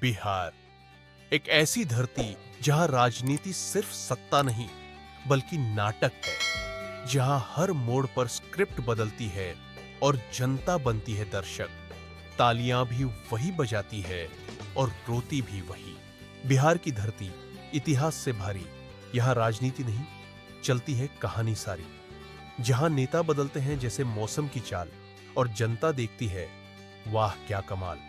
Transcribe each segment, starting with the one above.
बिहार एक ऐसी धरती जहां राजनीति सिर्फ सत्ता नहीं बल्कि नाटक है, जहां हर मोड़ पर स्क्रिप्ट बदलती है और जनता बनती है दर्शक। तालियां भी वही बजाती है और रोती भी वही। बिहार की धरती इतिहास से भारी, यहां राजनीति नहीं चलती है कहानी सारी। जहां नेता बदलते हैं जैसे मौसम की चाल और जनता देखती है वाह क्या कमाल।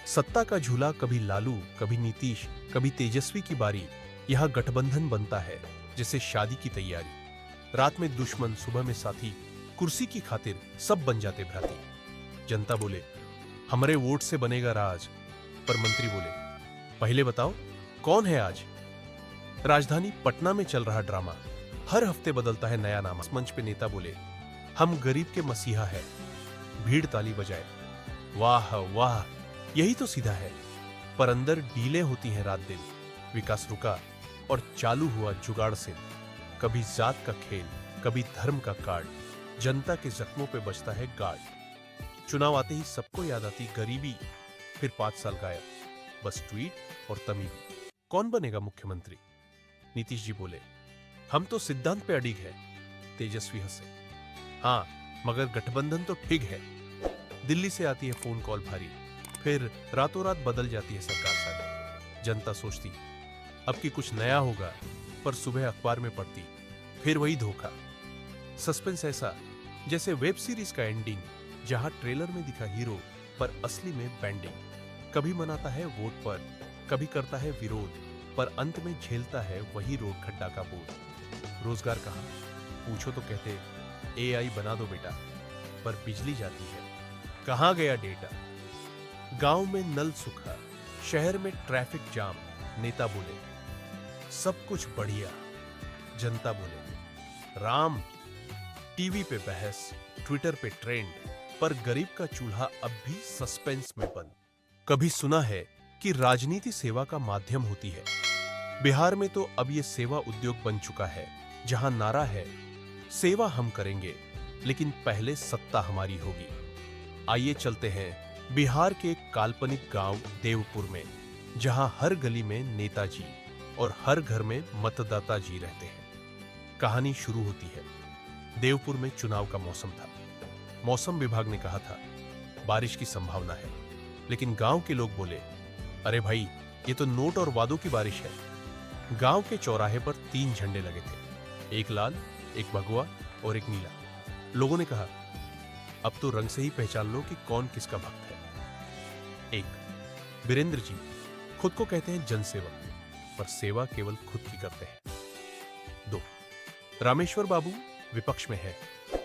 सत्ता का झूला कभी लालू, कभी नीतीश, कभी तेजस्वी की बारी। यहां गठबंधन बनता है जैसे शादी की तैयारी। रात में दुश्मन, सुबह में साथी, कुर्सी की खातिर सब बन जाते भ्राती। जनता बोले हमारे वोट से बनेगा राज, पर मंत्री बोले पहले बताओ कौन है आज। राजधानी पटना में चल रहा ड्रामा, हर हफ्ते बदलता है नया नाम। मंच पे नेता बोले हम गरीब के मसीहा है, भीड़ ताली बजाए वाह वाह यही तो सीधा है। पर अंदर डीले होती हैं रात दिन। विकास रुका और चालू हुआ जुगाड़ से। कभी जात का खेल, कभी धर्म का कार्ड। जनता के जख्मों पे बजता है गार्ड। चुनाव आते ही सबको याद आती गरीबी, फिर 5 साल गायब, बस ट्वीट और तमीमी। कौन बनेगा मुख्यमंत्री? नीतीश जी बोले हम तो सिद्धांत पे अडिग है। तेजस्वी हंसे हाँ, मगर गठबंधन तो ठीक है। दिल्ली से आती है फोन कॉल भारी, फिर रातों रात बदल जाती है सरकार सारी। जनता सोचती अब की कुछ नया होगा, पर सुबह अखबार में पढ़ती फिर वही धोखा। सस्पेंस ऐसा जैसे वेब सीरीज का एंडिंग, जहां ट्रेलर में दिखा हीरो पर असली में बैंडिंग। कभी मनाता है वोट पर, कभी करता है विरोध, पर अंत में झेलता है वही रोड खड्डा का बोझ। रोजगार कहां पूछो तो कहते एआई बना दो बेटा, पर बिजली जाती है कहां गया डेटा। गांव में नल सूखा, शहर में ट्रैफिक जाम। नेता बोले सब कुछ बढ़िया, जनता बोले राम। टीवी पे बहस, ट्विटर पे ट्रेंड, पर गरीब का चूल्हा अब भी सस्पेंस में बंद। कभी सुना है कि राजनीति सेवा का माध्यम होती है? बिहार में तो अब यह सेवा उद्योग बन चुका है, जहां नारा है सेवा हम करेंगे लेकिन पहले सत्ता हमारी होगी। आइए चलते हैं बिहार के एक काल्पनिक गांव देवपुर में, जहां हर गली में नेताजी और हर घर में मतदाता जी रहते हैं। कहानी शुरू होती है। देवपुर में चुनाव का मौसम था। मौसम विभाग ने कहा था बारिश की संभावना है, लेकिन गांव के लोग बोले अरे भाई ये तो नोट और वादों की बारिश है। गांव के चौराहे पर 3 झंडे लगे थे, एक लाल, एक भगवा और एक नीला। लोगों ने कहा अब तो रंग से ही पहचान लो कि कौन किसका भक्त है। 1 वीरेंद्र जी, खुद को कहते हैं जनसेवक, पर सेवा केवल खुद की करते हैं। 2 रामेश्वर बाबू, विपक्ष में है,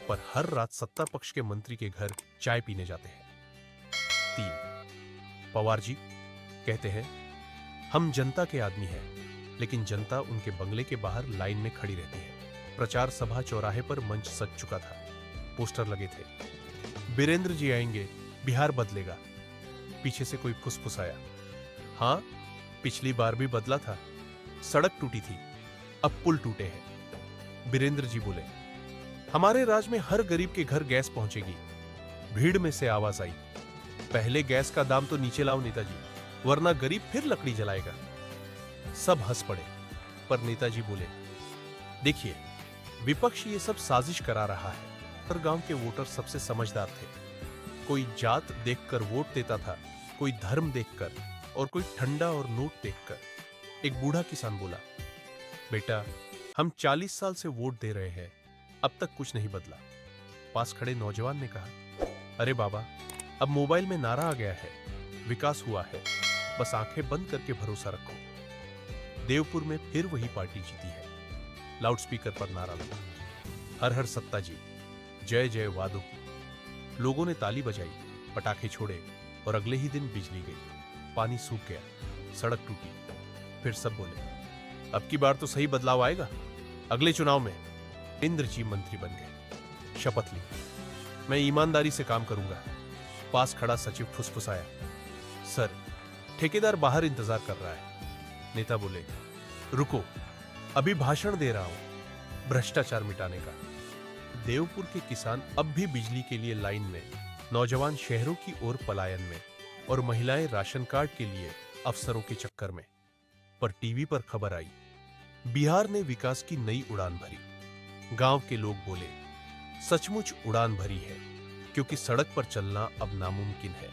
पर हर रात सत्ता पक्ष के मंत्री के घर चाय पीने जाते हैं। 3 पवार जी, कहते हैं हम जनता के आदमी हैं, लेकिन जनता उनके बंगले के बाहर लाइन में खड़ी रहती है। प्रचार सभा चौराहे पर मंच सज चुका था, पोस्टर लगे थे वीरेंद्र जी आएंगे, बिहार बदलेगा। पीछे से कोई फुसफुसाया हाँ, पिछली बार भी बदला था, सड़क टूटी थी, अब पुल टूटे हैं। वीरेंद्र जी बोले हमारे राज में हर गरीब के घर गैस पहुंचेगी। भीड़ में से आवाज आई पहले गैस का दाम तो नीचे लाओ नेताजी, वरना गरीब फिर लकड़ी जलाएगा। सब हंस पड़े, पर नेताजी बोले देखिए विपक्ष ये सब साजिश करा रहा है, पर गांव के वोटर सबसे समझदार थे। कोई जात देखकर वोट देता था, कोई धर्म देखकर, और कोई ठंडा और नोट देखकर। एक बूढ़ा किसान बोला बेटा हम 40 साल से वोट दे रहे हैं, अब तक कुछ नहीं बदला। पास खड़े नौजवान ने कहा अरे बाबा अब मोबाइल में नारा आ गया है, विकास हुआ है, बस आंखें बंद करके भरोसा रखो। देवपुर में फिर वही पार्टी जीती है। लाउडस्पीकर पर नारा लगा हर हर सत्ता जी, जय जय वादों की। लोगों ने ताली बजाई, पटाखे छोड़े, और अगले ही दिन बिजली गई, पानी सूख गया, सड़क टूटी। फिर सब बोले अब की बार तो सही बदलाव आएगा। अगले चुनाव में इंद्र जी मंत्री बन गए। शपथ ली मैं ईमानदारी से काम करूंगा। पास खड़ा सचिव फुसफुसाया सर ठेकेदार बाहर इंतजार कर रहा है। नेता बोले रुको अभी भाषण दे रहा हूं भ्रष्टाचार मिटाने का। देवपुर के किसान अब भी बिजली के लिए लाइन में, नौजवान शहरों की ओर पलायन में, और महिलाएं राशन कार्ड के लिए अफसरों के चक्कर में। पर टीवी पर खबर आई, बिहार ने विकास की नई उड़ान भरी। गांव के लोग बोले, सचमुच उड़ान भरी है, क्योंकि सड़क पर चलना अब नामुमकिन है।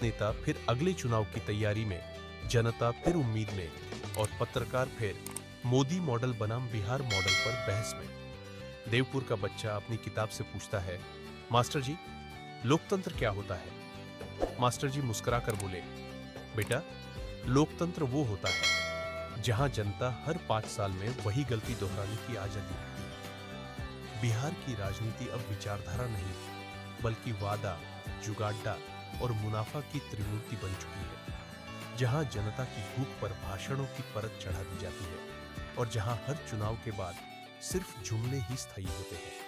नेता फिर अगले चुनाव की तैयारी में, जनता फिर उम्मीद में, और पत्रकार फिर मोदी मॉडल बनाम बिहार मॉडल पर बहस में। देवपुर का बच्चा अपनी किताब से पूछता है, मास्टर जी, लोकतंत्र क्या होता है? मास्टर जी मुस्कुराकर बोले, बेटा, लोकतंत्र वो होता है जहां जनता हर 5 साल में वही गलती दोहराने की आजादी रखती है। बिहार की राजनीति अब विचारधारा नहीं, बल्कि वादा, जुगाड्डा और मुनाफा की त्रिमूर्ति बन चुकी है, जहां जनता की भूख पर भाषणों की परत चढ़ा दी जाती है और जहां हर चुनाव के बाद सिर्फ जुमले ही स्थायी होते हैं।